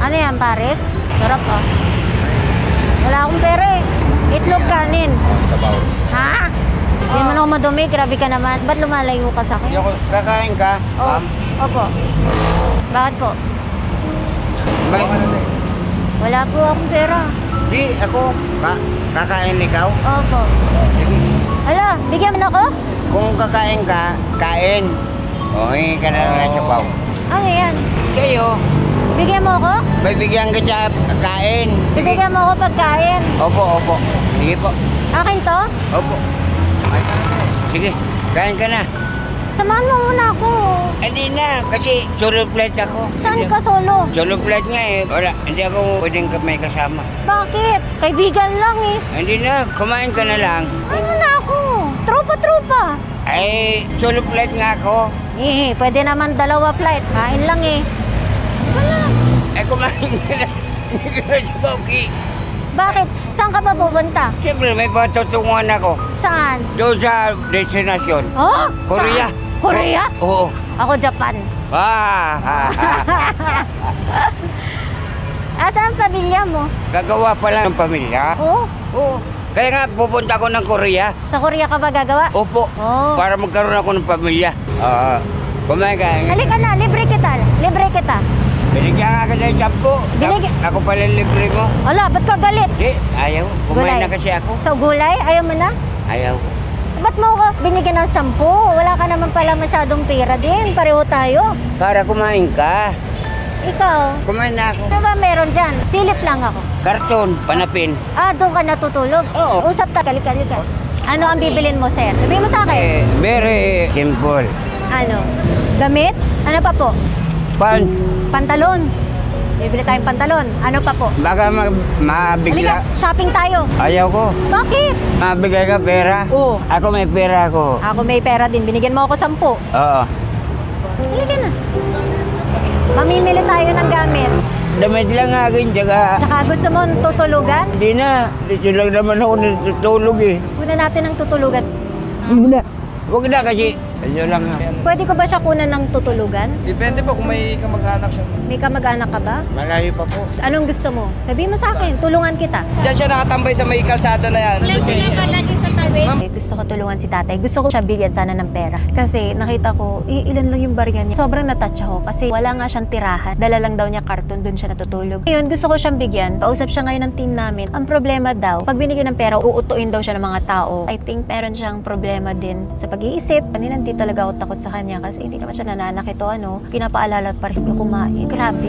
Ano yan, Paris? Sarap ah. Wala akong pera eh. Itlog kanin. Sabaw. Ha? Hindi mo ako madumi, grabe ka naman. Ba't lumalayo ka sa akin? Kakain ka? Oh, opo. Bakit po? Wala po akong pera. Di, ako. Kakain ikaw? Opo. Sige. Hala, bigyan mo na ako? Kung kakain ka, kain. O, hingi ka na lang ng sabaw. Ano yan? Sa'yo, Bigyan mo ako? bibigyan ka sa kain. Bibigyan mo ako pagkain. Opo, opo. Sige po. Akin to? Opo. Sige, kain ka na. Samahan mo muna ako. Hindi na, kasi solo flight ako. Saan ka solo? Solo flight nga eh. Wala, hindi ako pwedeng may kasama. Bakit? Kaibigan lang eh. Hindi na, kumain ka na lang. Ay mo na ako. Tropa-tropa. Ay, solo flight nga ako. Eh, pwede naman dalawa flight. Kain lang eh. Wala. Ay, kumain ka na. Hindi ka na sa Bauki. Bakit? Saan ka pa pupunta? Siyempre, may patutunguhan ako. Saan? Doon sa destinasyon. Oh? Korea. Saan? Korea? Oo. Ako Japan. Asan ang pamilya mo? Gagawa pa lang ng pamilya. Oh? Oo. Kaya nga, pupunta ako ng Korea. Sa Korea ka ba gagawa? Opo. Oh. Para magkaroon ako ng pamilya. Kumain ka. Halika na, libre kita. Libre kita. Binigyan ka kasi ng sampo. Ako pala libre mo. Ala, ba't ka galit? Di, ayaw. Kumain na kasi ako. Sa gulay? Ayaw mo na? Ayaw. Ba't mo ko binigyan ng 10? Wala ka naman pala masyadong pera din. Pareho tayo. Para kumain ka. Ikaw? Kumain na ako. Ano ba meron dyan? Silip lang ako. Karton, panapin. Doon ka natutulog? Oo. Usap ta, halika. Ano ang bibilin mo, sir? Sabihin mo sa akin. Very simple. Ano? Damit? Ano pa po? Pants. Pantalon. Bibili tayong pantalon. Ano pa po? Baka Halika, mabigla. shopping tayo. Ayaw ko. Bakit? Mabigay ka pera. Oo. Ako may pera ako. Ako may pera din. Binigyan mo ako 10. Oo. Halika na. Mamimili tayo ng gamit. Damit lang akin, tsaka... Tsaka gusto mo tutulugan? Hindi na. Dito lang naman ako natutulog eh. Una natin ng tutulugan. Hindi na. Huwag na kasi. Ano lang ha. Pwede ko ba siya kunan ng tutulugan? Depende po kung may kamag-anak siya. May kamag-anak ka ba? Malayo pa po. Anong gusto mo? Sabihin mo sa akin, tulungan kita. Diyan siya nakatambay sa may kalsada na yan. Gusto ko tulungan si tatay. Gusto ko siya bigyan sana ng pera. Kasi nakita ko, ilan lang yung barya niya. Sobrang natouch ako kasi wala nga siyang tirahan. Dala lang daw niya karton, dun siya natutulog. Ngayon, gusto ko siyang bigyan. Kausap siya ngayon ng team namin. Ang problema daw, pag binigyan ng pera, uutuin daw siya ng mga tao. I think meron siyang problema din sa pag-iisip. Kanina hindi talaga ako takot sa kanya kasi hindi naman siya nananakit o pinapaalala pa rin niya kumain. Grabe.